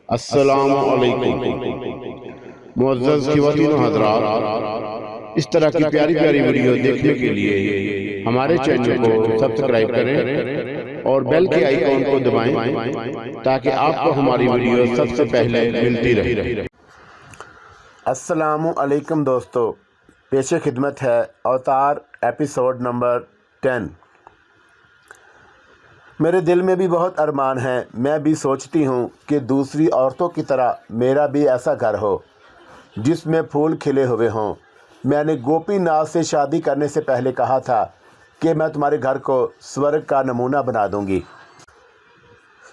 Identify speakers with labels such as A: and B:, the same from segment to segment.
A: السلام علیکم معزز خواتین و حضرات، اس طرح کی پیاری پیاری ویڈیو دیکھنے کے لیے ہمارے چینل کو سبسکرائب کریں اور بیل کے آئیکن کو دبائیں تاکہ آپ کو ہماری ویڈیو سب سے پہلے ملتی رہے۔
B: السلام علیکم دوستو، پیش خدمت ہے اوتار ایپیسوڈ نمبر 10۔ میرے دل میں بھی بہت ارمان ہیں۔ میں بھی سوچتی ہوں کہ دوسری عورتوں کی طرح میرا بھی ایسا گھر ہو جس میں پھول کھلے ہوئے ہوں۔ میں نے گوپی ناتھ سے شادی کرنے سے پہلے کہا تھا کہ میں تمہارے گھر کو سورگ کا نمونہ بنا دوں گی۔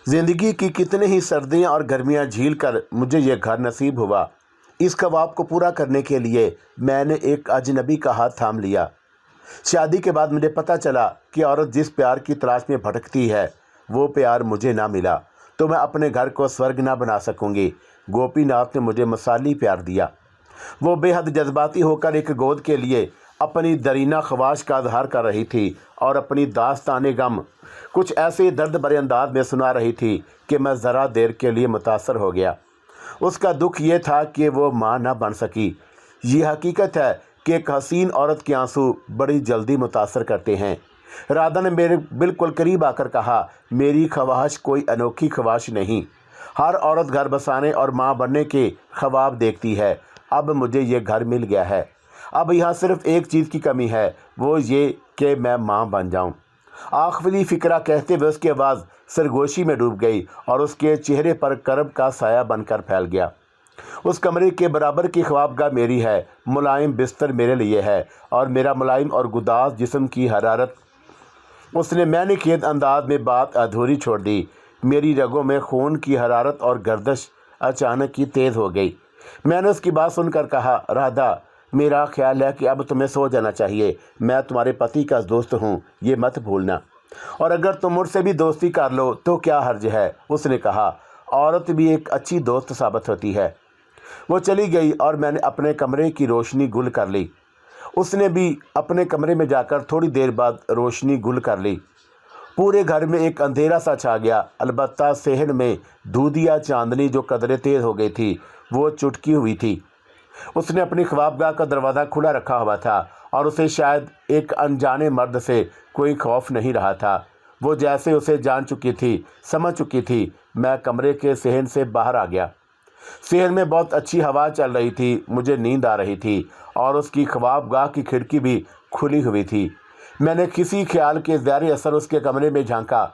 B: زندگی کی کتنے ہی سردیاں اور گرمیاں جھیل کر مجھے یہ گھر نصیب ہوا۔ اس خواب کو پورا کرنے کے لیے میں نے ایک اجنبی کا ہاتھ تھام لیا۔ شادی کے بعد مجھے پتہ چلا کہ عورت جس پیار کی تلاش میں بھٹکتی ہے وہ پیار مجھے نہ ملا تو میں اپنے گھر کو سورگ نہ بنا سکوں گی۔ گوپی ناتھ نے مجھے مثالی پیار دیا۔ وہ بے حد جذباتی ہو کر ایک گود کے لیے اپنی درینہ خواہش کا اظہار کر رہی تھی اور اپنی داستان غم کچھ ایسے درد بھرے انداز میں سنا رہی تھی کہ میں ذرا دیر کے لیے متاثر ہو گیا۔ اس کا دکھ یہ تھا کہ وہ ماں نہ بن سکی۔ یہ حقیقت ہے کہ ایک حسین عورت کے آنسو بڑی جلدی متاثر کرتے ہیں۔ رادھا نے میرے بالکل قریب آ کر کہا، میری خواہش کوئی انوکھی خواہش نہیں۔ ہر عورت گھر بسانے اور ماں بننے کے خواب دیکھتی ہے۔ اب مجھے یہ گھر مل گیا ہے۔ اب یہاں صرف ایک چیز کی کمی ہے، وہ یہ کہ میں ماں بن جاؤں۔ آخری فقرہ کہتے ہوئے اس کی آواز سرگوشی میں ڈوب گئی اور اس کے چہرے پر کرب کا سایہ بن کر پھیل گیا۔ اس کمرے کے برابر کی خوابگاہ میری ہے، ملائم بستر میرے لیے ہے اور میرا ملائم اور گداز جسم کی حرارت۔ اس نے میں نے خیز انداز میں بات ادھوری چھوڑ دی۔ میری رگوں میں خون کی حرارت اور گردش اچانک ہی تیز ہو گئی۔ میں نے اس کی بات سن کر کہا، رادھا، میرا خیال ہے کہ اب تمہیں سو جانا چاہیے۔ میں تمہارے پتی کا دوست ہوں، یہ مت بھولنا، اور اگر تم مجھ سے بھی دوستی کر لو تو کیا حرج ہے۔ اس نے کہا، عورت بھی ایک اچھی دوست ثابت ہوتی ہے۔ وہ چلی گئی اور میں نے اپنے کمرے کی روشنی گل کر لی۔ اس نے بھی اپنے کمرے میں جا کر تھوڑی دیر بعد روشنی گل کر لی۔ پورے گھر میں ایک اندھیرا سا چھا گیا، البتہ صحن میں دودھیا چاندنی جو قدرے تیز ہو گئی تھی وہ چٹکی ہوئی تھی۔ اس نے اپنی خوابگاہ کا دروازہ کھلا رکھا ہوا تھا اور اسے شاید ایک انجانے مرد سے کوئی خوف نہیں رہا تھا۔ وہ جیسے اسے جان چکی تھی، سمجھ چکی تھی۔ میں کمرے کے صحن سے باہر آ گیا۔ صحن میں بہت اچھی ہوا چل رہی تھی، مجھے نیند آ رہی تھی اور اس کی خوابگاہ کی کھڑکی بھی کھلی ہوئی تھی۔ میں نے کسی خیال کے زیر اثر اس کے کمرے میں جھانکا۔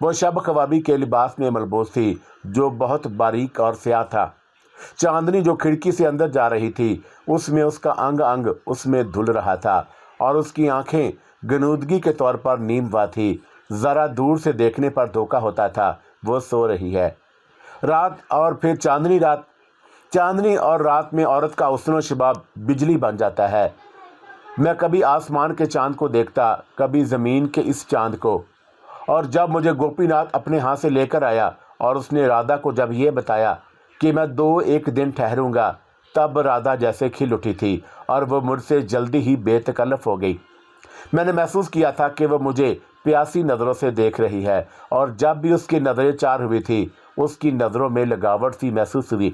B: وہ شب خوابی کے لباس میں ملبوس تھی جو بہت باریک اور سیاہ تھا۔ چاندنی جو کھڑکی سے اندر جا رہی تھی اس میں اس کا انگ انگ اس میں دھل رہا تھا اور اس کی آنکھیں گنودگی کے طور پر نیم وا تھی۔ ذرا دور سے دیکھنے پر دھوکا ہوتا تھا وہ سو رہی ہے۔ رات اور پھر چاندنی اور رات میں عورت کا حسن و شباب بجلی بن جاتا ہے۔ میں کبھی آسمان کے چاند کو دیکھتا، کبھی زمین کے اس چاند کو، اور جب مجھے گوپی ناتھ اپنے ہاں سے لے کر آیا اور اس نے رادھا کو جب یہ بتایا کہ میں 2 دن ٹھہروں گا، تب رادھا جیسے کھل اٹھی تھی اور وہ مجھ سے جلدی ہی بے تکلف ہو گئی۔ میں نے محسوس کیا تھا کہ وہ مجھے پیاسی نظروں سے دیکھ رہی ہے، اور جب بھی اس کی نظریں چار ہوئی تھی اس کی نظروں میں لگاوٹ سی محسوس ہوئی۔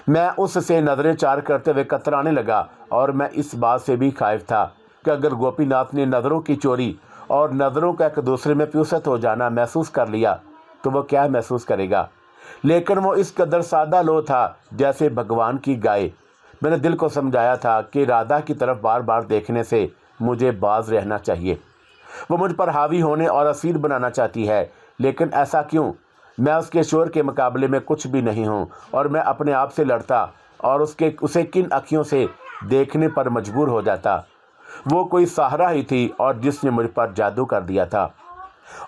B: میں اس سے نظریں چار کرتے ہوئے کترانے لگا اور میں اس بات سے بھی خائف تھا کہ اگر گوپی ناتھ نے نظروں کی چوری اور نظروں کا ایک دوسرے میں پیوست ہو جانا محسوس کر لیا تو وہ کیا محسوس کرے گا۔ لیکن وہ اس قدر سادہ لو تھا جیسے بھگوان کی گائے۔ میں نے دل کو سمجھایا تھا کہ رادھا کی طرف بار بار دیکھنے سے مجھے باز رہنا چاہیے۔ وہ مجھ پر حاوی ہونے اور اسیر بنانا چاہتی ہے، لیکن ایسا کیوں؟ میں اس کے شور کے مقابلے میں کچھ بھی نہیں ہوں، اور میں اپنے آپ سے لڑتا اور اسے کن اکھیوں سے دیکھنے پر مجبور ہو جاتا۔ وہ کوئی ساحرہ ہی تھی اور جس نے مجھ پر جادو کر دیا تھا۔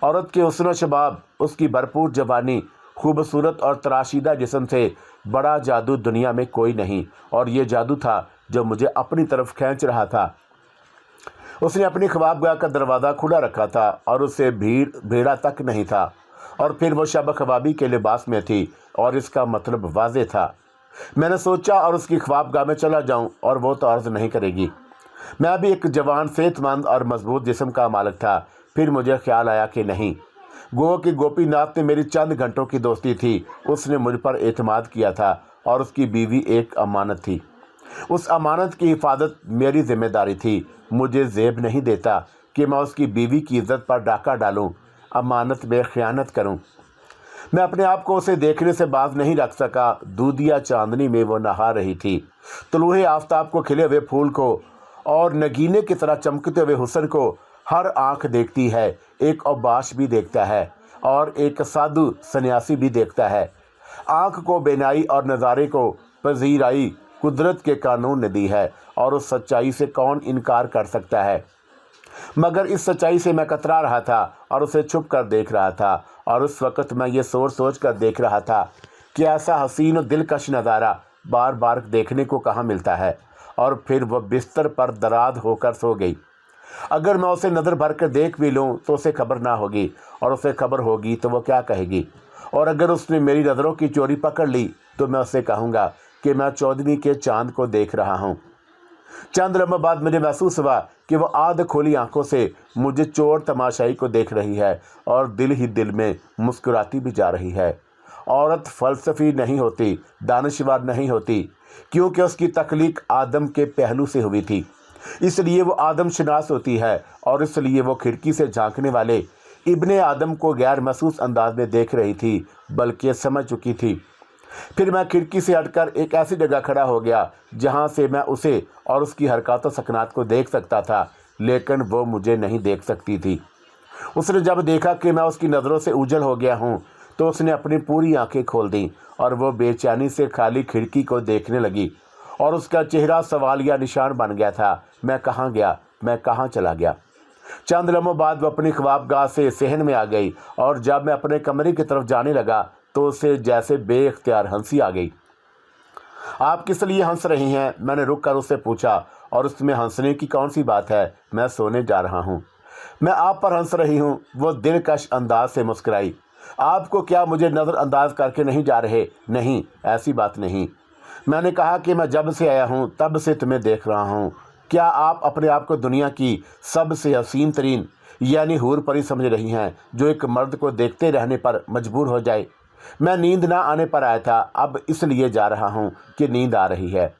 B: عورت کے حسن و شباب، اس کی بھرپور جوانی، خوبصورت اور تراشیدہ جسم سے بڑا جادو دنیا میں کوئی نہیں، اور یہ جادو تھا جو مجھے اپنی طرف کھینچ رہا تھا۔ اس نے اپنی خوابگاہ کا دروازہ کھلا رکھا تھا اور اسے بھیڑا تک نہیں تھا، اور پھر وہ شب خوابی کے لباس میں تھی، اور اس کا مطلب واضح تھا۔ میں نے سوچا اور اس کی خوابگاہ میں چلا جاؤں، اور وہ تو عرض نہیں کرے گی۔ میں بھی ایک جوان، صحت مند اور مضبوط جسم کا مالک تھا۔ پھر مجھے خیال آیا کہ نہیں، गो कि गोपी नाथ ने मेरी चंद घंटों की दोस्ती थी, उसने मुझ पर एतमाद किया था और उसकी बीवी एक अमानत थी। उस अमानत की हिफाजत मेरी जिम्मेदारी थी। मुझे ज़ेब नहीं देता कि मैं उसकी बीवी की इज्जत पर डाका डालूं, अमानत में खयानत करूं। मैं अपने आप को उसे देखने से बाज नहीं रख सका। दूधिया चांदनी में वो नहा रही थी। तुलुए आफताब को, खिले हुए फूल को और नगीने की तरह चमकते हुए हुस्न को हर आंख देखती है। एक औबाश भी देखता है और एक साधु सन्यासी भी देखता है। आंख को बेनाई और नज़ारे को पजीराई कुदरत के कानून ने दी है और उस सच्चाई से कौन इनकार कर सकता है। मगर इस सच्चाई से मैं कतरा रहा था और उसे छुप कर देख रहा था। और उस वक़्त मैं ये सोच कर देख रहा था कि ऐसा हसीन और दिलकश नज़ारा बार बार देखने को कहाँ मिलता है। और फिर वह बिस्तर पर दराज होकर सो गई। अगर मैं उसे नज़र भर कर देख भी लूँ तो उसे खबर ना होगी, और उसे खबर होगी तो वो क्या कहेगी। और अगर उसने मेरी नज़रों की चोरी पकड़ ली तो मैं उसे कहूँगा कि मैं 14वीं के चांद को देख रहा हूँ। चंद लम्हों बाद मुझे महसूस हुआ कि वह आध खोली आंखों से मुझे चोर तमाशाई को देख रही है और दिल ही दिल में मुस्कुराती भी जा रही है। औरत फ़लसफ़ी नहीं होती, दानिशवर नहीं होती, क्योंकि उसकी तख्लीक आदम के पहलू से हुई थी, इसलिए वो आदम शनास होती है। और इसलिए वो खिड़की से झांकने वाले इब्ने आदम को गैर महसूस अंदाज में देख रही थी, बल्कि समझ चुकी थी। फिर मैं खिड़की से हटकर एक ऐसी जगह खड़ा हो गया जहां से मैं उसे और उसकी हरकत व सकनात को देख सकता था, लेकिन वो मुझे नहीं देख सकती थी। उसने जब देखा कि मैं उसकी नज़रों से उजल हो गया हूँ तो उसने अपनी पूरी आंखें खोल दी और वो बेचैनी से खाली खिड़की को देखने लगी। और उसका चेहरा सवालिया निशान बन गया था। मैं कहाँ गया, मैं कहाँ चला गया। चंद लम्हों बाद वो अपनी ख्वाबगाह से सहन में आ गई और जब मैं अपने कमरे की तरफ जाने लगा तो उसे जैसे बेइख्तियार हंसी आ गई। आप किस लिए हंस रही हैं? मैंने रुक कर उससे पूछा। और उसमें हंसने की कौन सी बात है, मैं सोने जा रहा हूँ। मैं आप पर हंस रही हूँ। वो दिलकश अंदाज से मुस्कुराई। आपको क्या मुझे नज़रअंदाज करके नहीं जा रहे? नहीं, ऐसी बात नहीं। मैंने कहा कि मैं जब से आया हूँ तब से तुम्हें देख रहा हूँ। क्या आप अपने आप को दुनिया की सबसे हसीन तरीन यानी हूर परी समझ रही हैं, जो एक मर्द को देखते रहने पर मजबूर हो जाए? मैं नींद ना आने पर आया था, अब इसलिए जा रहा हूँ कि नींद आ रही है।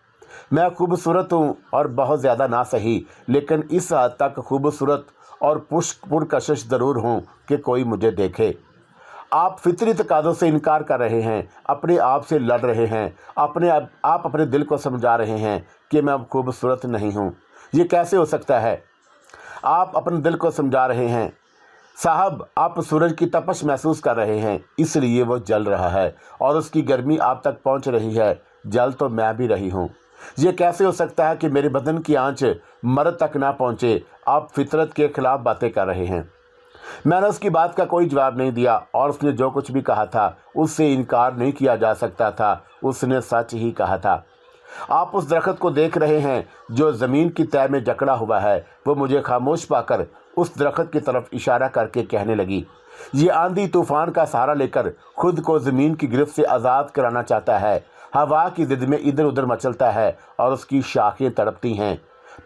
B: मैं खूबसूरत हूँ और बहुत ज़्यादा ना सही, लेकिन इस हद तक खूबसूरत और पुरकशिश ज़रूर हूँ कि कोई मुझे देखे। आप फितरी तकाज़ों से इनकार कर रहे हैं, अपने आप से लड़ रहे हैं, आप अपने दिल को समझा रहे हैं कि मैं अब खूबसूरत नहीं हूँ। ये कैसे हो सकता है? आप अपने दिल को समझा रहे हैं। साहब, आप सूरज की तपश महसूस कर रहे हैं, इसलिए वो जल रहा है और उसकी गर्मी आप तक पहुंच रही है। जल तो मैं भी रही हूं। ये कैसे हो सकता है कि मेरे बदन की आंच मर्द तक ना पहुंचे? आप फितरत के खिलाफ बातें कर रहे हैं। मैंने उसकी बात का कोई जवाब नहीं दिया और उसने जो कुछ भी कहा था उससे इनकार नहीं किया जा सकता था। उसने सच ही कहा था। आप उस दरख्त को देख रहे हैं जो ज़मीन की तह में जकड़ा हुआ है। वो मुझे खामोश पाकर उस दरख्त की तरफ इशारा करके कहने लगी, ये आंधी तूफान का सहारा लेकर खुद को ज़मीन की गिरफ्त से आज़ाद कराना चाहता है। हवा की ज़िद में इधर उधर मचलता है और उसकी शाखें तड़पती हैं,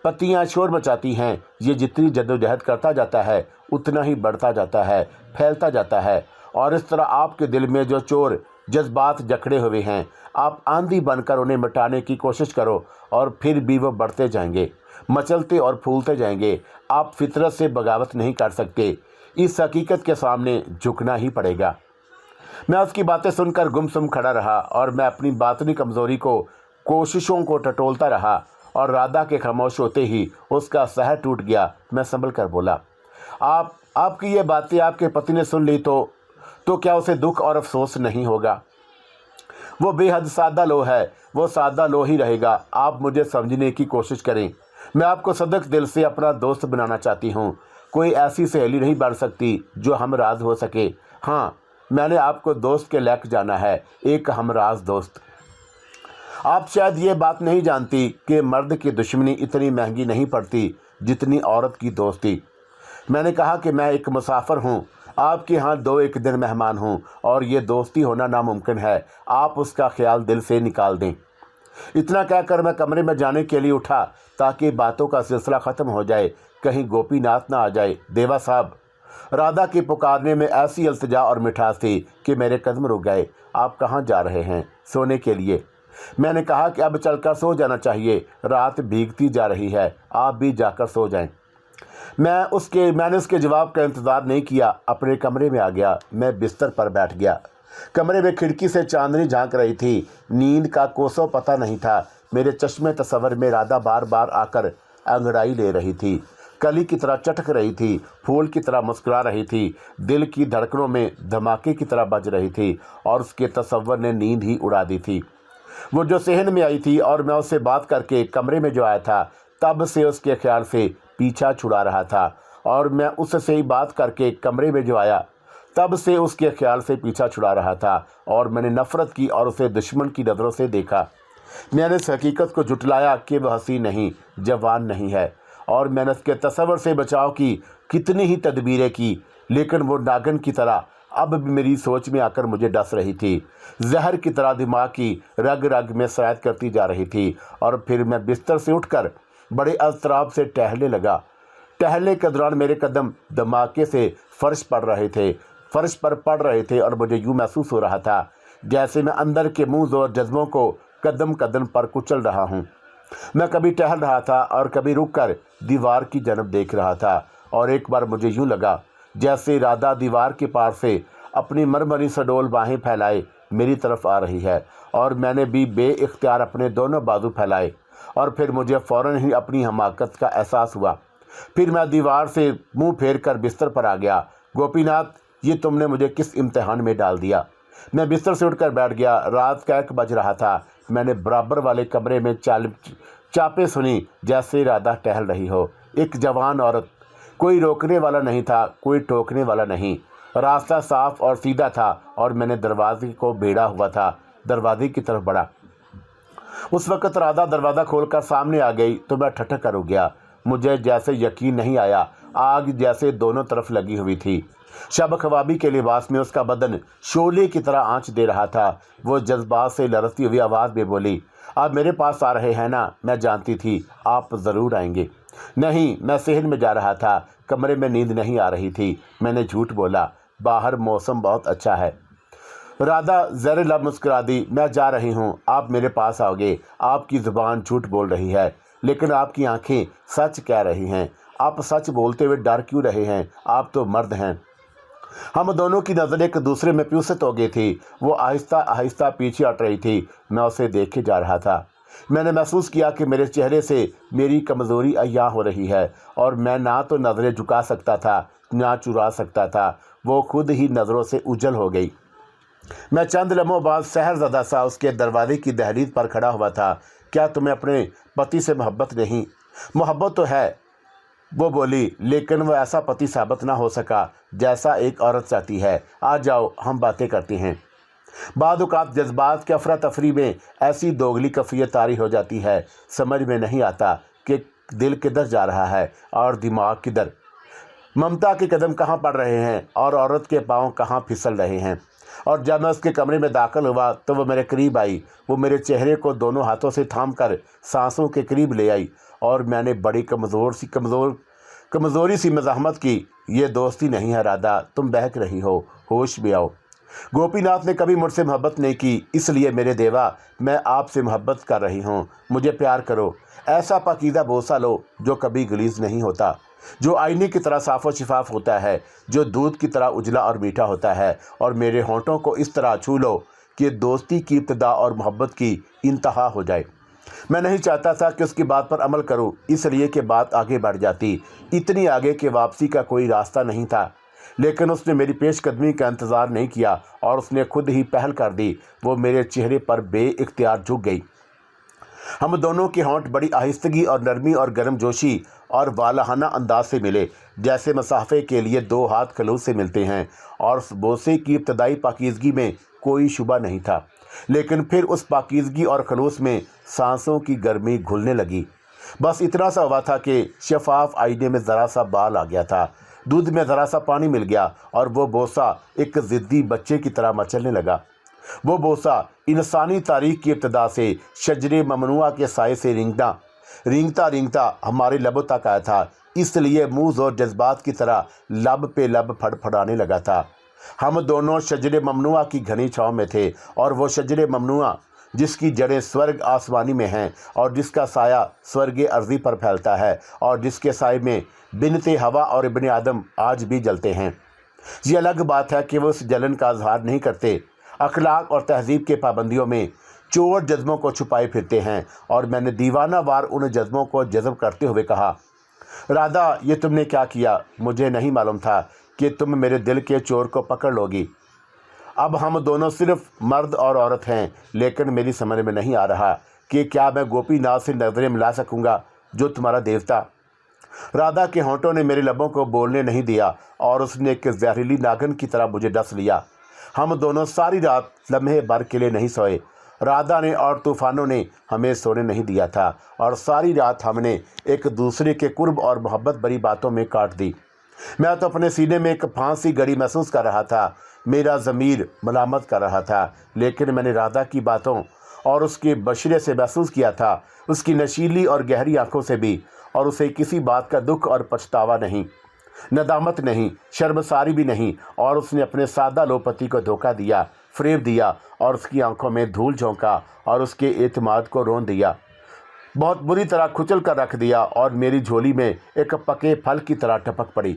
B: पत्तियां शोर मचाती हैं। ये जितनी जद्दोजहद करता जाता है उतना ही बढ़ता जाता है, फैलता जाता है। और इस तरह आपके दिल में जो चोर जज्बात जकड़े हुए हैं, आप आंधी बनकर उन्हें मिटाने की कोशिश करो और फिर भी वो बढ़ते जाएंगे, मचलते और फूलते जाएंगे। आप फितरत से बगावत नहीं कर सकते। इस हकीकत के सामने झुकना ही पड़ेगा। मैं उसकी बातें सुनकर गुमसुम खड़ा रहा और मैं अपनी बातनी कमज़ोरी को, कोशिशों को टटोलता रहा। और राधा के खामोश होते ही उसका सहर टूट गया। मैं संभल कर बोला, आपकी ये बातें आपके पति ने सुन ली तो क्या उसे दुख और अफसोस नहीं होगा? वो बेहद सादा लो है, वो सादा लो ही रहेगा। आप मुझे समझने की कोशिश करें। मैं आपको सदक दिल से अपना दोस्त बनाना चाहती हूँ। कोई ऐसी सहेली नहीं बन सकती जो हमराज हो सके। हाँ, मैंने आपको दोस्त के लायक जाना है, एक हमराज दोस्त। आप शायद ये बात नहीं जानती कि मर्द की दुश्मनी इतनी महंगी नहीं पड़ती जितनी औरत की दोस्ती। मैंने कहा कि मैं एक मुसाफिर हूँ, आपके यहाँ 2-1 दिन मेहमान हूँ और ये दोस्ती होना नामुमकिन है। आप उसका ख्याल दिल से निकाल दें। इतना कहकर मैं कमरे में जाने के लिए उठा ताकि बातों का सिलसिला ख़त्म हो जाए, कहीं गोपीनाथ ना आ जाए। देवा साहब, राधा के पुकारने में ऐसी इल्तिजा और मिठास थी कि मेरे कदम रुक गए। आप कहाँ जा रहे हैं? सोने के लिए। मैंने कहा कि अब चलकर सो जाना चाहिए, रात भीगती जा रही है, आप भी जाकर सो जाएं। मैंने उसके जवाब का इंतज़ार नहीं किया, अपने कमरे में आ गया। मैं बिस्तर पर बैठ गया। कमरे में खिड़की से चांदनी झांक रही थी। नींद का कोसों पता नहीं था। मेरे चश्मे तस्वर में राधा बार बार आकर अंगड़ाई ले रही थी, कली की तरह चटक रही थी, फूल की तरह मुस्कुरा रही थी, दिल की धड़कनों में धमाके की तरह बज रही थी, और उसके तस्वर ने नींद ही उड़ा दी थी। वो जो सहन में आई थी और मैं उससे बात करके कमरे में जो आया था, तब से उसके ख्याल से पीछा छुड़ा रहा था, और मैं उससे ही बात करके कमरे में जो आया, तब से उसके ख्याल से पीछा छुड़ा रहा था, और मैंने नफ़रत की और उसे दुश्मन की नज़रों से देखा। मैंने इस हकीकत को जुटलाया कि वह हंसी नहीं, जवान नहीं है, और मैंने उसके तस्वर से बचाव की कितनी ही तदबीरें की, लेकिन वो नागन की तरह अब भी मेरी सोच में आकर मुझे डस रही थी। जहर की तरह दिमाग की रग रग में सरायत करती जा रही थी। और फिर मैं बिस्तर से उठकर बड़े अज़तराब से टहलने लगा। टहलने के दौरान मेरे कदम धमाके से फर्श पर पड़ रहे थे, और मुझे यूँ महसूस हो रहा था जैसे मैं अंदर के मुँह और जज्बों को कदम कदम पर कुचल रहा हूँ। मैं कभी टहल रहा था और कभी रुककर दीवार की जानब देख रहा था, और एक बार मुझे यूँ लगा जैसे राधा दीवार के पार से अपनी मरमरी सडोल बाहें फैलाए मेरी तरफ आ रही है, और मैंने भी बेइख्तियार अपने दोनों बाजू फैलाए, और फिर मुझे फ़ौरन ही अपनी हमाकत का एहसास हुआ। फिर मैं दीवार से मुंह फेर कर बिस्तर पर आ गया। गोपीनाथ, ये तुमने मुझे किस इम्तिहान में डाल दिया? मैं बिस्तर से उठकर बैठ गया। रात का 1 बज रहा था। मैंने बराबर वाले कमरे में चापें सुनी, जैसे राधा टहल रही हो। एक जवान औरत, कोई रोकने वाला नहीं था, कोई टोकने वाला नहीं। रास्ता साफ और सीधा था, और मैंने दरवाजे को बेड़ा हुआ था, दरवाजे की तरफ बढ़ा। उस वक़्त राधा दरवाज़ा खोलकर सामने आ गई तो मैं ठठक कर रुक गया। मुझे जैसे यकीन नहीं आया, आग जैसे दोनों तरफ लगी हुई थी। शब ख्वाबी के लिबास में उसका बदन शोले की तरह आंच दे रहा था। वो जज्बात से लरसती हुई आवाज़ में बोली, आप मेरे पास आ रहे हैं ना? मैं जानती थी आप ज़रूर आएंगे। नहीं, मैं सहन में जा रहा था, कमरे में नींद नहीं आ रही थी। मैंने झूठ बोला, बाहर मौसम बहुत अच्छा है। राधा ज़र लब मुस्कुरा दी। मैं जा रही हूँ, आप मेरे पास आओगे। आपकी ज़ुबान झूठ बोल रही है, लेकिन आपकी आंखें सच कह रही हैं। आप सच बोलते हुए डर क्यों रहे हैं? आप तो मर्द हैं। हम दोनों की नज़रें एक दूसरे में प्यूसित हो गई थी। वो आहिस्ता आहिस्ता पीछे हट रही थी। मैं उसे देखे जा रहा था। मैंने महसूस किया कि मेरे चेहरे से मेरी कमज़ोरी अय्यां हो रही है, और मैं ना तो नज़रें झुका सकता था, ना चुरा सकता था। वो खुद ही नज़रों से उजल हो गई। मैं चंद लम्हों बाद सहरज़दा सा उसके दरवाजे की दहलीज पर खड़ा हुआ था। क्या तुम्हें अपने पति से मोहब्बत नहीं? मोहब्बत तो है, वो बोली, लेकिन वो ऐसा पति साबित ना हो सका जैसा एक औरत चाहती है। आ जाओ, हम बातें करते हैं। बाद औक़ात जज्बात की अफरा तफरी में ऐसी दोगली कफ़ियत तारी हो जाती है, समझ में नहीं आता कि दिल किधर जा रहा है और दिमाग किधर। ममता के कदम कहाँ पड़ रहे हैं और औरत के पाँव कहाँ फिसल रहे हैं। और जब मैं उसके कमरे में दाखिल हुआ तो वो मेरे करीब आई। वो मेरे चेहरे को दोनों हाथों से थाम कर सांसों के करीब ले आई, और मैंने बड़ी कमज़ोरी सी मज़ाहमत की। ये दोस्ती नहीं है राधा, तुम बहक रही हो, होश में आओ। गोपीनाथ ने कभी मुझसे मोहब्बत नहीं की, इसलिए मेरे देवा मैं आपसे मोहब्बत कर रही हूँ। मुझे प्यार करो, ऐसा पाकीज़ा बोसा लो जो कभी गलीज़ नहीं होता, जो आईने की तरह साफ़ और शिफाफ होता है, जो दूध की तरह उजला और मीठा होता है, और मेरे होंठों को इस तरह छू लो कि दोस्ती की इब्तिदा और मोहब्बत की इंतहा हो जाए। मैं नहीं चाहता था कि उसकी बात पर अमल करूं, इसलिए कि बात आगे बढ़ जाती। इतनी आगे कि वापसी का कोई रास्ता नहीं था, लेकिन उसने मेरी पेशकदमी का इंतज़ार नहीं किया और उसने खुद ही पहल कर दी। वो मेरे चेहरे पर बेइख्तियार झुक गई। हम दोनों के होंठ बड़ी आहिस्तगी और नरमी और गर्मजोशी और वालाहाना अंदाज से मिले, जैसे मसाफे के लिए 2 हाथ खलूस से मिलते हैं। और उस बोसे की इब्तदाई पाकीज़गी में कोई शुबा नहीं था, लेकिन फिर उस पाकीज़गी और खलूस में सांसों की गर्मी घुलने लगी। बस इतना सा हुआ था कि शफाफ आईने में ज़रा सा बाल आ गया था, दूध में ज़रा सा पानी मिल गया, और वो बोसा एक ज़िद्दी बच्चे की तरह मचलने लगा। वो बोसा इंसानी तारीख की इब्तिदा से शजरे ममनुआ के साए से रेंगता रेंगता हमारे लबों तक आया था। اس لیے منہ زور جذبات کی طرح لب پہ لب پھڑپھڑانے لگا تھا۔ ہم دونوں شجر ممنوعہ کی گھنی چھاؤں میں تھے، اور وہ شجر ممنوعہ جس کی جڑیں سورگ آسمانی میں ہیں، اور جس کا سایہ سورگ ارضی پر پھیلتا ہے، اور جس کے سائے میں بنت ہوا اور ابن آدم آج بھی جلتے ہیں۔ یہ الگ بات ہے کہ وہ اس جلن کا اظہار نہیں کرتے، اخلاق اور تہذیب کے پابندیوں میں چور جذبوں کو چھپائے پھرتے ہیں، اور میں نے دیوانہ وار ان جذبوں کو جذب کرتے ہوئے کہا، رادھا، یہ تم نے کیا کیا؟ مجھے نہیں معلوم تھا کہ تم میرے دل کے چور کو پکڑ لو گی۔ اب ہم دونوں صرف مرد اور عورت ہیں، لیکن میری سمجھ میں نہیں آ رہا کہ کیا میں گوپی ناتھ سے نظریں ملا سکوں گا جو تمہارا دیوتا۔ رادھا کے ہونٹوں نے میرے لبوں کو بولنے نہیں دیا، اور اس نے ایک زہریلی ناگن کی طرح مجھے ڈس لیا۔ ہم دونوں ساری رات لمحے بھر کے لیے نہیں سوئے۔ رادھا نے اور طوفانوں نے ہمیں سونے نہیں دیا تھا، اور ساری رات ہم نے ایک دوسرے کے قرب اور محبت بری باتوں میں کاٹ دی۔ میں تو اپنے سینے میں ایک پھانسی گڑی محسوس کر رہا تھا، میرا ضمیر ملامت کر رہا تھا، لیکن میں نے رادھا کی باتوں اور اس کے بشرے سے محسوس کیا تھا، اس کی نشیلی اور گہری آنکھوں سے بھی، اور اسے کسی بات کا دکھ اور پچھتاوا نہیں، ندامت نہیں، شرمساری بھی نہیں، اور اس نے اپنے سادہ لو پتی کو دھوکہ دیا، فریب دیا، اور اس کی آنکھوں میں دھول جھونکا، اور اس کے اعتماد کو رون دیا، بہت بری طرح کھچل کر رکھ دیا، اور میری جھولی میں ایک پکے پھل کی طرح ٹپک پڑی۔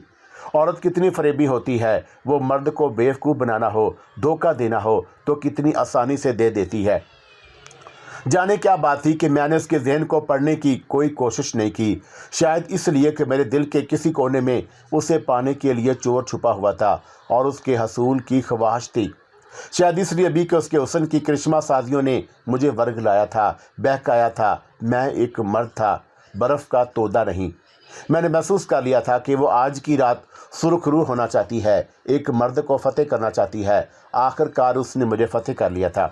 B: عورت کتنی فریبی ہوتی ہے، وہ مرد کو بیوقوف بنانا ہو، دھوکہ دینا ہو تو کتنی آسانی سے دے دیتی ہے۔ جانے کیا بات تھی کہ میں نے اس کے ذہن کو پڑھنے کی کوئی کوشش نہیں کی، شاید اس لیے کہ میرے دل کے کسی کونے میں اسے پانے کے لیے چور چھپا ہوا تھا، اور اس کے حصول کی خواہش تھی، شاید اس لیے بھی کہ اس کے حسن کی کرشمہ سازیوں نے مجھے ورگ لایا تھا، بہکایا تھا۔ میں ایک مرد تھا، برف کا تودا نہیں۔ میں نے محسوس کر لیا تھا کہ وہ آج کی رات سرخ روح ہونا چاہتی ہے، ایک مرد کو فتح کرنا چاہتی ہے۔ آخر کار اس نے مجھے فتح کر لیا تھا،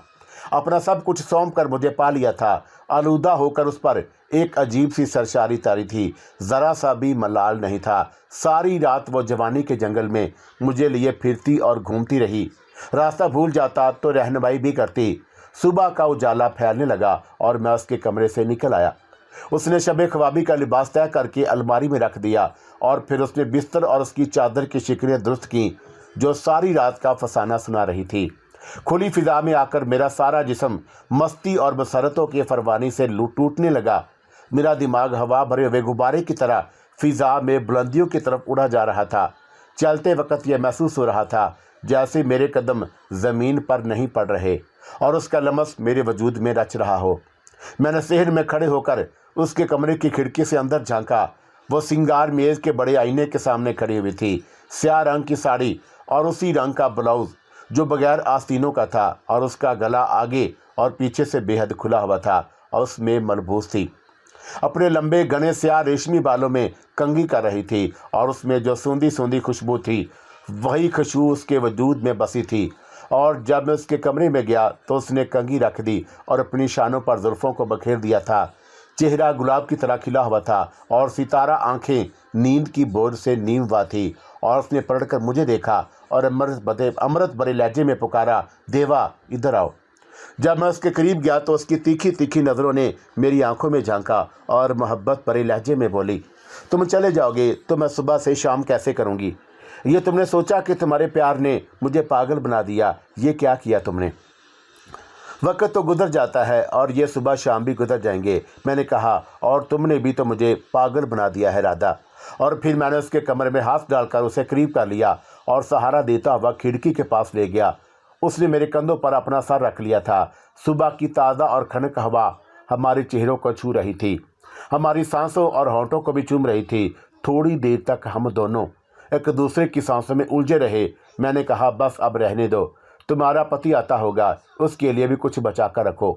B: اپنا سب کچھ سونپ کر مجھے پا لیا تھا۔ آلودہ ہو کر اس پر ایک عجیب سی سرشاری طاری تھی، ذرا سا بھی ملال نہیں تھا۔ ساری رات وہ جوانی کے جنگل میں مجھے لیے پھرتی اور گھومتی رہی، راستہ بھول جاتا تو رہنمائی بھی کرتی۔ صبح کا اجالا پھیلنے لگا اور میں اس کے کمرے سے نکل آیا۔ اس نے شب خوابی کا لباس طے کر کے الماری میں رکھ دیا، اور پھر اس نے بستر اور اس کی چادر کی شکلیں درست کیں جو ساری رات کا فسانہ سنا رہی تھی۔ کھلی فضا میں آ کر میرا سارا جسم مستی اور مسرتوں کے فروانی سے ٹوٹنے لگا۔ میرا دماغ ہوا بھرے ہوئے غبارے کی طرح فضا میں بلندیوں کی طرف اڑا جا رہا تھا۔ چلتے وقت یہ محسوس ہو رہا تھا جیسے میرے قدم زمین پر نہیں پڑ رہے، اور اس کا لمس میرے وجود میں رچ رہا ہو۔ میں نے صحن میں کھڑے ہو کر اس کے کمرے کی کھڑکی سے اندر جھانکا۔ وہ سنگار میز کے بڑے آئینے کے سامنے کھڑی ہوئی تھی، سیاہ رنگ کی ساڑی اور اسی رنگ کا بلاؤز جو بغیر آستینوں کا تھا، اور اس کا گلا آگے اور پیچھے سے بے حد کھلا ہوا تھا، اور اس میں ملبوس تھی۔ اپنے لمبے گھنے سیاہ ریشمی بالوں میں کنگھی کر رہی تھی، اور اس میں جو سوندھی سوندھی خوشبو تھی وہی خوشبو اس کے وجود میں بسی تھی۔ اور جب میں اس کے کمرے میں گیا تو اس نے کنگھی رکھ دی اور اپنی شانوں پر زلفوں کو بکھیر دیا تھا۔ چہرہ گلاب کی طرح کھلا ہوا تھا، اور ستارہ آنکھیں نیند کی بوجھ سے نیم ہوا تھی، اور اس نے پلٹ کر مجھے دیکھا اور امرت بھرے لہجے میں پکارا، دیوا ادھر آؤ۔ جب میں اس کے قریب گیا تو اس کی تیکھی تیکھی نظروں نے میری آنکھوں میں جھانکا اور محبت بھرے لہجے میں بولی، تم چلے جاؤ گے تو میں صبح سے شام کیسے کروں گی؟ یہ تم نے سوچا کہ تمہارے پیار نے مجھے پاگل بنا دیا؟ یہ کیا کیا تم نے؟ وقت تو گزر جاتا ہے اور یہ صبح شام بھی گزر جائیں گے، میں نے کہا، اور تم نے بھی تو مجھے پاگل بنا دیا ہے رادھا۔ اور پھر میں نے اس کے کمرے میں ہاتھ ڈال کر اسے قریب کر لیا اور سہارا دیتا ہوا کھڑکی کے پاس لے گیا۔ اس نے میرے کندھوں پر اپنا سر رکھ لیا تھا۔ صبح کی تازہ اور خنک ہوا ہمارے چہروں کو چھو رہی تھی، ہماری سانسوں اور ہونٹوں کو بھی چوم رہی تھی۔ تھوڑی دیر تک ہم دونوں ایک دوسرے کی سانسوں میں الجھے رہے۔ میں نے کہا، بس اب رہنے دو، تمہارا پتی آتا ہوگا، اس کے لیے بھی کچھ بچا کر رکھو۔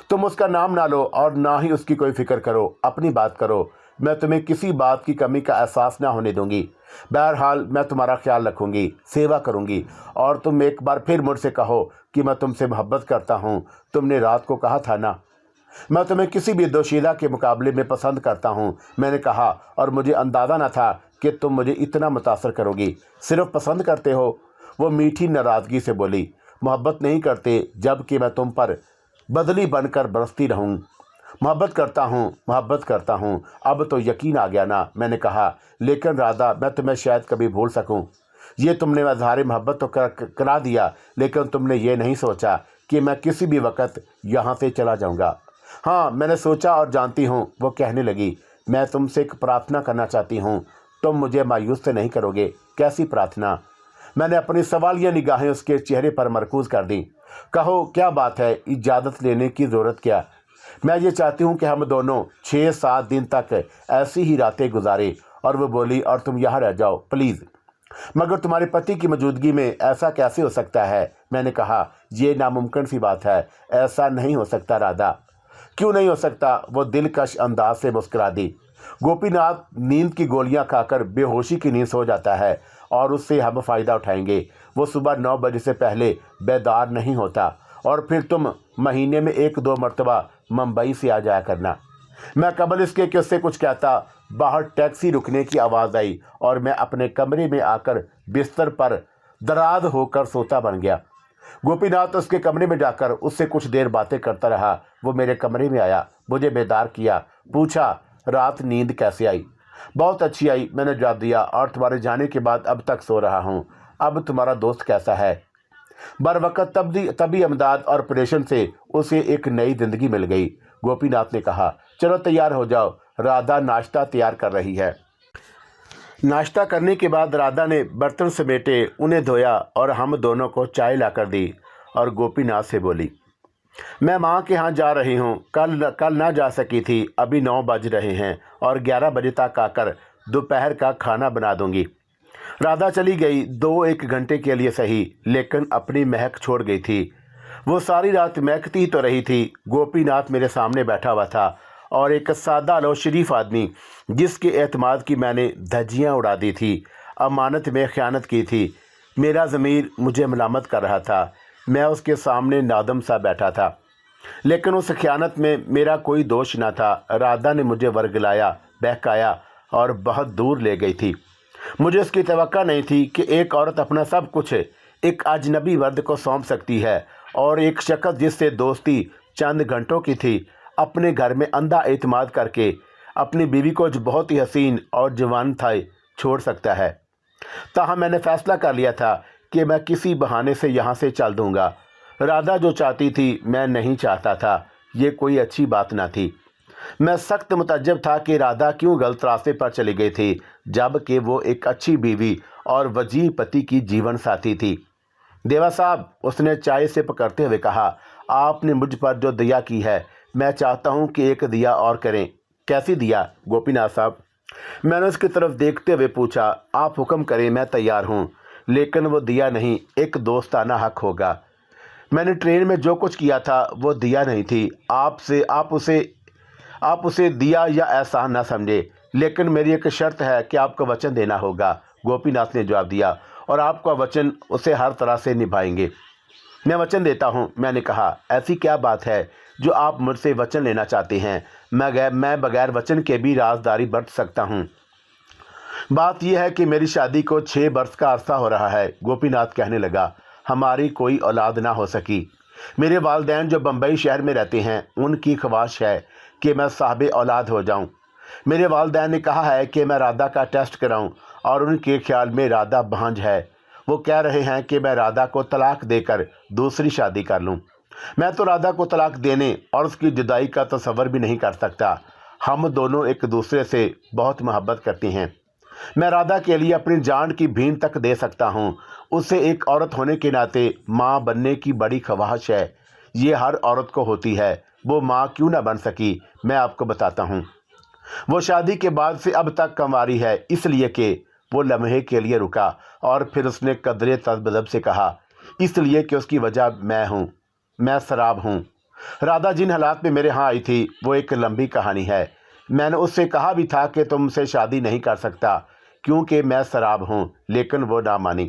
B: تم اس کا نام نہ لو اور نہ ہی اس کی کوئی فکر کرو، اپنی بات کرو، میں تمہیں کسی بات کی کمی کا احساس نہ ہونے دوں گی۔ بہرحال میں تمہارا خیال رکھوں گی، سیوا کروں گی، اور تم ایک بار پھر مجھ سے کہو کہ میں تم سے محبت کرتا ہوں۔ تم نے رات کو کہا تھا نا، میں تمہیں کسی بھی دوشیزہ کے مقابلے میں پسند کرتا ہوں، میں نے کہا، اور مجھے اندازہ نہ تھا کہ تم مجھے اتنا متاثر کرو گی۔ صرف پسند کرتے ہو؟ وہ میٹھی ناراضگی سے بولی۔ محبت نہیں کرتے جب کہ میں تم پر بدلی بن کر برستی رہوں؟ मोहब्बत करता हूँ। अब तो यकीन आ गया ना। मैंने कहा, लेकिन राधा, मैं तुम्हें शायद कभी भूल सकूँ। ये तुमने इज़हार मोहब्बत तो करा दिया, लेकिन तुमने ये नहीं सोचा कि मैं किसी भी वक्त यहाँ से चला जाऊँगा। हाँ, मैंने सोचा और जानती हूँ। वो कहने लगी, मैं तुमसे एक प्रार्थना करना चाहती हूँ, तुम मुझे मायूस तो नहीं करोगे? कैसी प्रार्थना? मैंने अपनी सवालिया निगाहें उसके चेहरे पर मरकूज कर दी। कहो, क्या बात है? इजाज़त लेने की ज़रूरत क्या? मैं ये चाहती हूँ कि हम दोनों 6-7 दिन तक ऐसी ही रातें गुजारें। और वो बोली, और तुम यहाँ रह जाओ प्लीज़। मगर तुम्हारे पति की मौजूदगी में ऐसा कैसे हो सकता है? मैंने कहा, ये नामुमकिन सी बात है, ऐसा नहीं हो सकता राधा। क्यों नहीं हो सकता? वो दिलकश अंदाज से मुस्कुरा दी। गोपीनाथ नींद की गोलियां खाकर बेहोशी की नींद सो जाता है और उससे हम फ़ायदा उठाएंगे। वो सुबह 9 बजे से पहले बेदार नहीं होता। और फिर तुम महीने में 1-2 मरतबा मुंबई से आ जाया करना। मैं कबल इसके कि उससे कुछ कहता, बाहर टैक्सी रुकने की आवाज़ आई और मैं अपने कमरे में आकर बिस्तर पर दराज होकर सोता बन गया। गोपीनाथ उसके कमरे में जाकर उससे कुछ देर बातें करता रहा। वो मेरे कमरे में आया, मुझे बेदार किया, पूछा, रात नींद कैसे आई? बहुत अच्छी आई, मैंने जवाब दिया, और तुम्हारे जाने के बाद अब तक सो रहा हूँ। अब तुम्हारा दोस्त कैसा है? बरवकत तभी अमदाद और ऑपरेशन से उसे एक नई जिंदगी मिल गई। गोपीनाथ ने कहा, चलो तैयार हो जाओ, राधा नाश्ता तैयार कर रही है। नाश्ता करने के बाद राधा ने बर्तन समेटे, उन्हें धोया और हम दोनों को चाय लाकर दी। और गोपीनाथ से बोली, मैं माँ के यहाँ जा रही हूँ, कल ना जा सकी थी। अभी 9 बज रहे हैं और 11 बजे तक आकर दोपहर का खाना बना दूंगी। राधा चली गई, 2-1 घंटे के लिए सही, लेकिन अपनी महक छोड़ गई थी। वो सारी रात महकती तो रही थी। गोपीनाथ मेरे सामने बैठा हुआ था और एक सादा लो शरीफ आदमी, जिसके एतमाद की मैंने धज्जियाँ उड़ा दी थी, अमानत में ख़यानत की थी। मेरा ज़मीर मुझे मलामत कर रहा था। मैं उसके सामने नादम सा बैठा था, लेकिन उस ख़यानत में मेरा कोई दोष न था। राधा ने मुझे वर्गलाया, बहकाया और बहुत दूर ले गई थी। मुझे इसकी तवक्का नहीं थी कि एक औरत अपना सब कुछ एक अजनबी मर्द को सौंप सकती है, और एक शख्स जिससे दोस्ती चंद घंटों की थी, अपने घर में अंधा एतमाद करके अपनी बीवी को, जो बहुत ही हसीन और जवान था, छोड़ सकता है। ताहम मैंने फ़ैसला कर लिया था कि मैं किसी बहाने से यहाँ से चल दूँगा। राधा जो चाहती थी, मैं नहीं चाहता था। ये कोई अच्छी बात ना थी। मैं सख्त मुतज्जब था कि राधा क्यों गलत रास्ते पर चली गई थी, जबकि वो एक अच्छी बीवी और वजीह पति की जीवन साथी थी। देवा साहब, उसने चाय से पकड़ते हुए कहा, आपने मुझ पर जो दया की है, मैं चाहता हूँ कि एक दिया और करें। कैसी दिया गोपीनाथ साहब? मैंने उसकी तरफ देखते हुए पूछा। आप हुक्म करें, मैं तैयार हूँ, लेकिन वो दिया नहीं, एक दोस्ताना हक होगा। मैंने ट्रेन में जो कुछ किया था वो दिया नहीं थी। आप उसे दिया या एहसान ना समझे, लेकिन मेरी एक शर्त है कि आपको वचन देना होगा। गोपीनाथ ने जवाब दिया, और आपका वचन उसे हर तरह से निभाएंगे। मैं वचन देता हूँ, मैंने कहा। ऐसी क्या बात है जो आप मुझसे वचन लेना चाहते हैं? मैं बगैर वचन के भी राजदारी बरत सकता हूँ। बात यह है कि मेरी शादी को 6 बरस का अरसा हो रहा है। गोपीनाथ कहने लगा, हमारी कोई औलाद ना हो सकी। मेरे वालिदैन जो बम्बई शहर में रहते हैं, उनकी ख्वाहिश है कि मैं साहिब औलाद हो जाऊं। मेरे वालिदैन ने कहा है कि मैं राधा का टेस्ट कराऊं, और उनके ख्याल में राधा भांज है। वो कह रहे हैं कि मैं राधा को तलाक देकर दूसरी शादी कर लूं। मैं तो राधा को तलाक देने और उसकी जुदाई का तसव्वुर भी नहीं कर सकता। हम दोनों एक दूसरे से बहुत मोहब्बत करती हैं। मैं राधा के लिए अपनी जान की भीन तक दे सकता हूँ। उसे एक औरत होने के नाते माँ बनने की बड़ी ख्वाहिश है। ये हर औरत को होती है। वो माँ क्यों ना बन सकी, मैं आपको बताता हूँ। वो शादी के बाद से अब तक कंवारी है, इसलिए कि वो लम्हे के लिए रुका, और फिर उसने कदरे तज़ब्ज़ब से कहा, इसलिए कि उसकी वजह मैं हूँ, मैं शराब हूँ। राधा जिन हालात में मेरे यहाँ आई थी, वो एक लंबी कहानी है। मैंने उससे कहा भी था कि तुमसे शादी नहीं कर सकता क्योंकि मैं शराब हूँ, लेकिन वो ना मानी,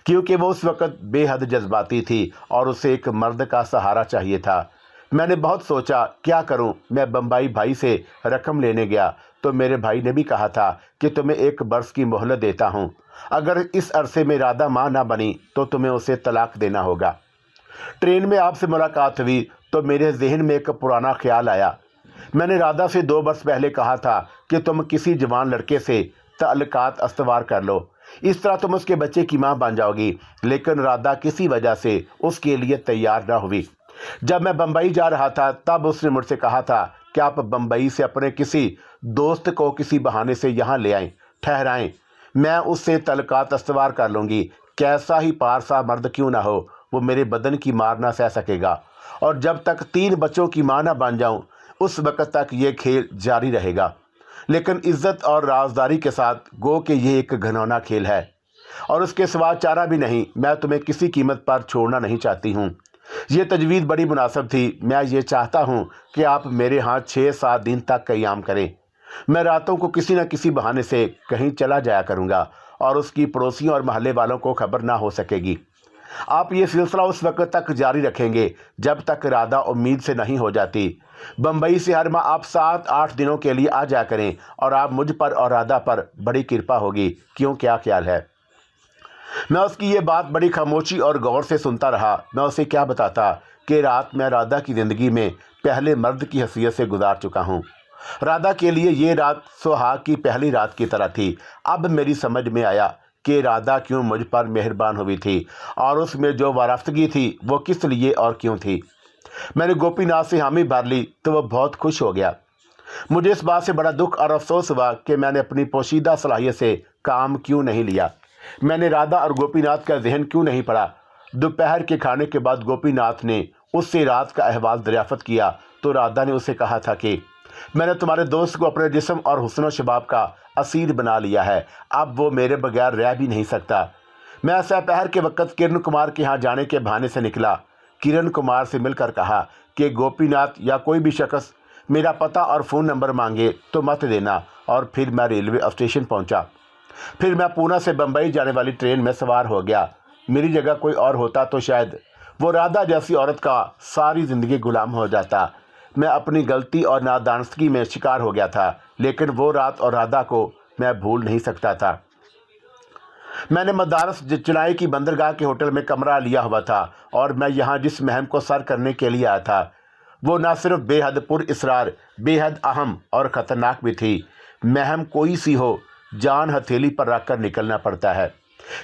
B: क्योंकि वो उस वक़्त बेहद जज्बाती थी और उसे एक मर्द का सहारा चाहिए था। मैंने बहुत सोचा क्या करूं। मैं बम्बई भाई से रकम लेने गया तो मेरे भाई ने भी कहा था कि तुम्हें 1 बरस की मोहलत देता हूं। अगर इस अरसे में राधा माँ ना बनी तो तुम्हें उसे तलाक देना होगा। ट्रेन में आपसे मुलाकात हुई तो मेरे जहन में एक पुराना ख्याल आया। میں نے رادا سے 2 برس پہلے کہا تھا کہ تم کسی جوان لڑکے سے تعلقات استوار کر لو، اس طرح تم اس کے بچے کی ماں بن جاؤ گی، لیکن رادا کسی وجہ سے اس کے لیے تیار نہ ہوئی۔ جب میں بمبئی جا رہا تھا تب اس نے مجھ سے کہا تھا کہ آپ بمبئی سے اپنے کسی دوست کو کسی بہانے سے یہاں لے آئیں، ٹھہرائیں، میں اس سے تعلقات استوار کر لوں گی، کیسا ہی پارسا مرد کیوں نہ ہو، وہ میرے بدن کی مار نہ سہ سکے گا، اور جب تک 3 بچوں کی ماں نہ بن جاؤں اس وقت تک یہ کھیل جاری رہے گا، لیکن عزت اور رازداری کے ساتھ، گو کہ یہ ایک گھنونا کھیل ہے اور اس کے سوا چارہ بھی نہیں، میں تمہیں کسی قیمت پر چھوڑنا نہیں چاہتی ہوں۔ یہ تجویز بڑی مناسب تھی، میں یہ چاہتا ہوں کہ آپ میرے ہاں 6-7 دن تک قیام کریں، میں راتوں کو کسی نہ کسی بہانے سے کہیں چلا جایا کروں گا اور اس کی پڑوسیوں اور محلے والوں کو خبر نہ ہو سکے گی۔ آپ یہ سلسلہ اس وقت تک جاری رکھیں گے جب تک رادا امید سے نہیں ہو جاتی۔ بمبئی سے ہر ماہ آپ 7-8 دنوں کے لیے آ جایا کریں اور آپ مجھ پر اور رادا پر بڑی کرپا ہوگی۔ کیوں، کیا خیال ہے؟ میں اس کی یہ بات بڑی خاموشی اور غور سے سنتا رہا۔ میں اسے کیا بتاتا کہ رات میں رادا کی زندگی میں پہلے مرد کی حیثیت سے گزار چکا ہوں۔ رادا کے لیے یہ رات سہاگ کی پہلی رات کی طرح تھی۔ اب میری سمجھ میں آیا کہ رادا کیوں مجھ پر مہربان ہوئی تھی اور اس میں جو وارفتگی تھی وہ کس لیے اور کیوں تھی۔ میں نے گوپی ناتھ سے حامی بھر لی تو وہ بہت خوش ہو گیا۔ مجھے اس بات سے بڑا دکھ اور افسوس ہوا کہ میں نے اپنی پوشیدہ صلاحیت سے کام کیوں نہیں لیا۔ میں نے رادا اور گوپی ناتھ کا ذہن کیوں نہیں پڑھا۔ دوپہر کے کھانے کے بعد گوپی ناتھ نے اس سے رات کا احوال دریافت کیا تو رادا نے اسے کہا تھا کہ میں نے تمہارے دوست کو اپنے جسم اور حسن و شباب کا اسیر بنا لیا ہے، اب وہ میرے بغیر رہ بھی نہیں سکتا۔ میں سپہر کے وقت کرن کمار کے ہاں جانے کے بہانے سے نکلا۔ کرن کمار سے مل کر کہا کہ گوپی ناتھ یا کوئی بھی شخص میرا پتہ اور فون نمبر مانگے تو مت دینا، اور پھر میں ریلوے اسٹیشن پہنچا۔ پھر میں پونا سے بمبئی جانے والی ٹرین میں سوار ہو گیا۔ میری جگہ کوئی اور ہوتا تو شاید وہ رادا جیسی عورت کا ساری زندگی غلام ہو جاتا۔ میں اپنی غلطی اور نادانستگی میں شکار ہو گیا تھا، لیکن وہ رات اور رادا کو میں بھول نہیں سکتا تھا۔ میں نے مدارس چنائی کی بندرگاہ کے ہوٹل میں کمرہ لیا ہوا تھا اور میں یہاں جس مہم کو سر کرنے کے لیے آیا تھا وہ نہ صرف بے حد پر اسرار، بے حد اہم اور خطرناک بھی تھی۔ مہم کوئی سی ہو، جان ہتھیلی پر رکھ کر نکلنا پڑتا ہے۔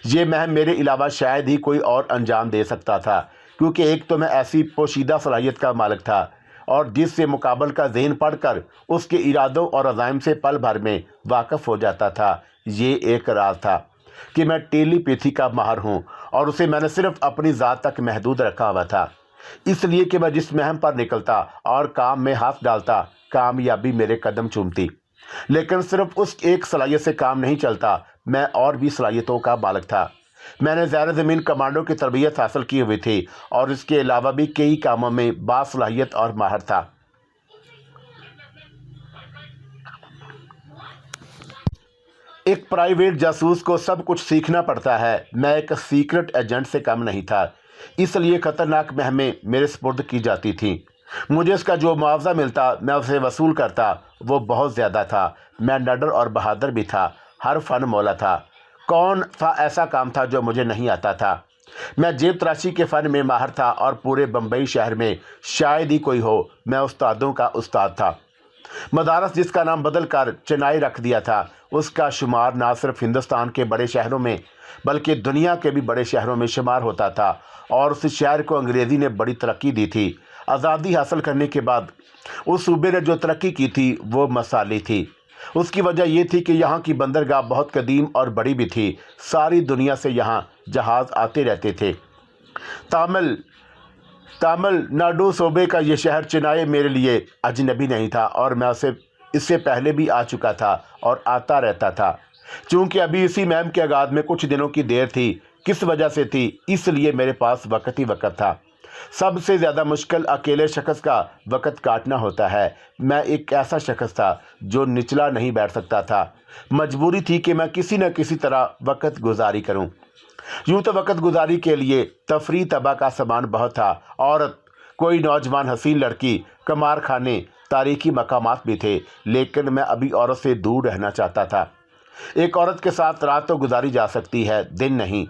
B: یہ مہم میرے علاوہ شاید ہی کوئی اور انجام دے سکتا تھا، کیونکہ ایک تو میں ایسی پوشیدہ صلاحیت کا مالک تھا اور جس سے مقابل کا ذہن پڑھ کر اس کے ارادوں اور عزائم سے پل بھر میں واقف ہو جاتا تھا۔ یہ ایک راز تھا کہ میں ٹیلی پیتھی کا ماہر ہوں اور اسے میں نے صرف اپنی ذات تک محدود رکھا ہوا تھا، اس لیے کہ میں جس مہم پر نکلتا اور کام میں ہاتھ ڈالتا کامیابی میرے قدم چومتی۔ لیکن صرف اس ایک صلاحیت سے کام نہیں چلتا، میں اور بھی صلاحیتوں کا مالک تھا۔ میں نے زیر زمین کمانڈو کی تربیت حاصل کی ہوئی تھی اور اس کے علاوہ بھی کئی کاموں میں باصلاحیت اور ماہر تھا۔ ایک پرائیویٹ جاسوس کو سب کچھ سیکھنا پڑتا ہے، میں ایک سیکرٹ ایجنٹ سے کم نہیں تھا، اس لیے خطرناک مہمیں میرے سپرد کی جاتی تھیں۔ مجھے اس کا جو معاوضہ ملتا میں اسے وصول کرتا وہ بہت زیادہ تھا۔ میں نڈر اور بہادر بھی تھا، ہر فن مولا تھا۔ کون سا ایسا کام تھا جو مجھے نہیں آتا تھا؟ میں جیب تراشی کے فن میں ماہر تھا اور پورے بمبئی شہر میں شاید ہی کوئی ہو، میں استادوں کا استاد تھا۔ مدارس جس کا نام بدل کر چنائی رکھ دیا تھا، اس کا شمار نہ صرف ہندوستان کے بڑے شہروں میں بلکہ دنیا کے بھی بڑے شہروں میں شمار ہوتا تھا، اور اس شہر کو انگریزی نے بڑی ترقی دی تھی۔ آزادی حاصل کرنے کے بعد اس صوبے نے جو ترقی کی تھی وہ مثالی تھی۔ اس کی وجہ یہ تھی کہ یہاں کی بندرگاہ بہت قدیم اور بڑی بھی تھی، ساری دنیا سے یہاں جہاز آتے رہتے تھے۔ تامل ناڈو صوبے کا یہ شہر چنائی میرے لیے اجنبی نہیں تھا اور میں اس سے پہلے بھی آ چکا تھا اور آتا رہتا تھا۔ چونکہ ابھی اسی مہم کے آغاز میں کچھ دنوں کی دیر تھی، کس وجہ سے تھی، اس لیے میرے پاس وقت ہی وقت تھا۔ سب سے زیادہ مشکل اکیلے شخص کا وقت کاٹنا ہوتا ہے۔ میں ایک ایسا شخص تھا جو نچلا نہیں بیٹھ سکتا تھا، مجبوری تھی کہ میں کسی نہ کسی طرح وقت گزاری کروں۔ یوں تو وقت گزاری کے لیے تفریح طبع کا سامان بہت تھا، عورت، کوئی نوجوان حسین لڑکی، قمار خانے، تاریخی مقامات بھی تھے، لیکن میں ابھی عورت سے دور رہنا چاہتا تھا۔ ایک عورت کے ساتھ رات تو گزاری جا سکتی ہے، دن نہیں۔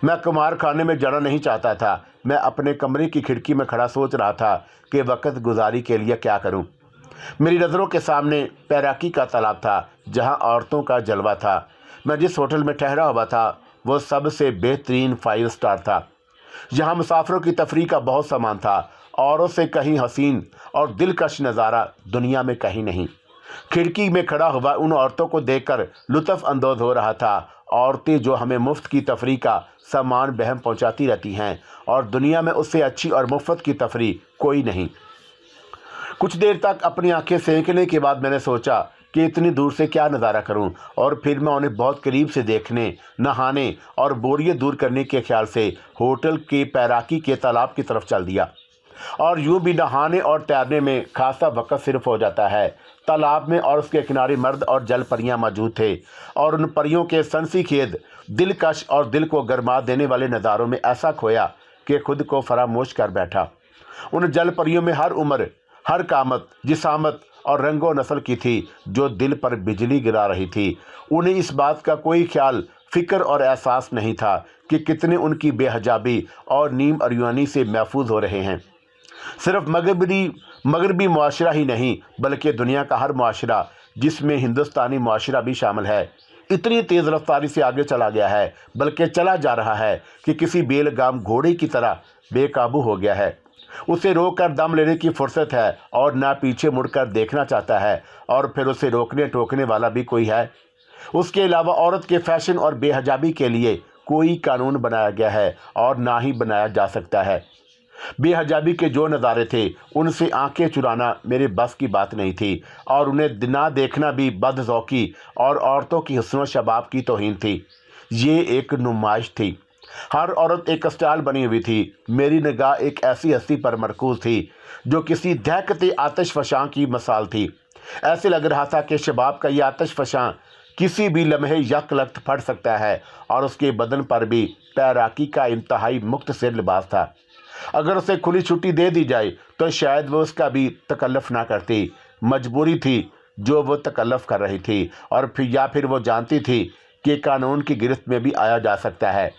B: میں قمار خانے میں جانا نہیں چاہتا تھا۔ میں اپنے کمرے کی کھڑکی میں کھڑا سوچ رہا تھا کہ وقت گزاری کے لیے کیا کروں۔ मेरी नज़रों के सामने तैराकी का तालाब था जहां औरतों का जलवा था। मैं जिस होटल में ठहरा हुआ था वो सबसे बेहतरीन 5 स्टार था। यहाँ मुसाफिरों की तफरीह का बहुत सामान था। औरों से कहीं हसीन और दिलकश नज़ारा दुनिया में कहीं नहीं। खिड़की में खड़ा हुआ उन औरतों को देखकर लुत्फ़ अंदोज़ हो रहा था। औरतें जो हमें मुफ्त की तफरीह का सामान बहम पहुंचाती रहती हैं, और दुनिया में उससे अच्छी और मुफ्त की तफरीह कोई नहीं। कुछ देर तक अपनी आंखें सेंकने के बाद मैंने सोचा कि इतनी दूर से क्या नज़ारा करूं, और फिर मैं उन्हें बहुत करीब से देखने, नहाने और बोरियत दूर करने के ख्याल से होटल के तैराकी के तालाब की तरफ चल दिया। और यूं भी नहाने और तैरने में खासा वक्त सिर्फ हो जाता है। तालाब में और उसके किनारे मर्द और जल परियां मौजूद थे, और उन परियों के सनसीखेज, दिलकश और दिल को गरमा देने वाले नज़ारों में ऐसा खोया कि खुद को फरामोश कर बैठा। उन जल परियों में हर उम्र, हर कामत, जिसामत और रंगो नस्ल की थी, जो दिल पर बिजली गिरा रही थी। उन्हें इस बात का कोई ख्याल, फिक्र और एहसास नहीं था कि कितने उनकी बेहजाबी और नीम अरियानी से महफूज हो रहे हैं। सिर्फ मगरबी मुआशरा ही नहीं, बल्कि दुनिया का हर मुआशरा, जिसमें हिंदुस्तानी मुआशरा भी शामिल है, इतनी तेज़ रफ्तारी से आगे चला गया है, बल्कि चला जा रहा है कि किसी बेलगाम घोड़े की तरह बेकाबू हो गया है। उसे रोक कर दम लेने की फुर्सत है और ना पीछे मुड़कर देखना चाहता है, और फिर उसे रोकने टोकने वाला भी कोई है। उसके अलावा औरत के फैशन और बेहजाबी के लिए कोई कानून बनाया गया है और ना ही बनाया जा सकता है। बेहजाबी के जो नज़ारे थे, उनसे आंखें चुराना मेरे बस की बात नहीं थी, और उन्हें ना देखना भी बदज़ौकी और औरतों की हुस्न शबाब की तौहीन थी। ये एक नुमाइश थी। हर औरत एक स्टाइल बनी हुई थी। मेरी निगाह एक ऐसी हस्ती पर मरकूज थी जो किसी दहकते आतिश फशां की मिसाल थी। ऐसे लग रहा था कि शबाब का यह आतिश फशां किसी भी लम्हे यकलख्त फट सकता है, और उसके बदन पर भी तैराकी का इंतहाई मुख्तसर लिबास था। अगर उसे खुली छुट्टी दे दी जाए तो शायद वो उसका भी तकल्लुफ़ ना करती। मजबूरी थी जो वो तकल्लुफ़ कर रही थी, और फिर वो जानती थी कि कानून की गिरफ्त में भी आया जा सकता है।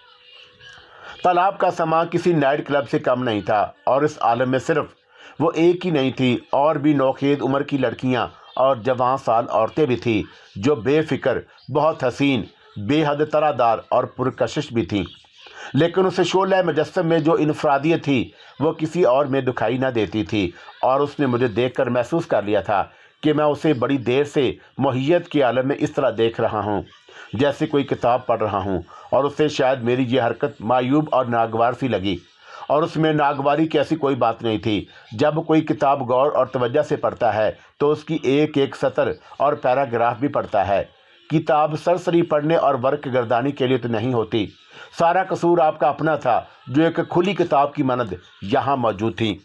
B: तालाब का सामान किसी नाइट क्लब से कम नहीं था, और इस आलम में सिर्फ वो एक ही नहीं थी, और भी नौखेद उम्र की लड़कियां और जवान साल औरतें भी थीं, जो बेफिक्र, बहुत हसीन, बेहद तरादार और पुरकशिश भी थीं। लेकिन उस शोले मुजस्सम में जो इनफरादियत थी, वो किसी और में दिखाई न देती थी, और उसने मुझे देखकर महसूस कर लिया था कि मैं उसे बड़ी देर से मोहियत के आलम में इस तरह देख रहा हूँ जैसे कोई किताब पढ़ रहा हूँ, और उससे शायद मेरी ये हरकत मायूब और नागवार सी लगी। और उसमें नागवारी की ऐसी कोई बात नहीं थी। जब कोई किताब गौर और तवज्जो से पढ़ता है तो उसकी एक एक सतर और पैराग्राफ भी पढ़ता है। किताब सरसरी पढ़ने और वर्क गर्दानी के लिए तो नहीं होती। सारा कसूर आपका अपना था, जो एक खुली किताब की मानद यहाँ मौजूद थी।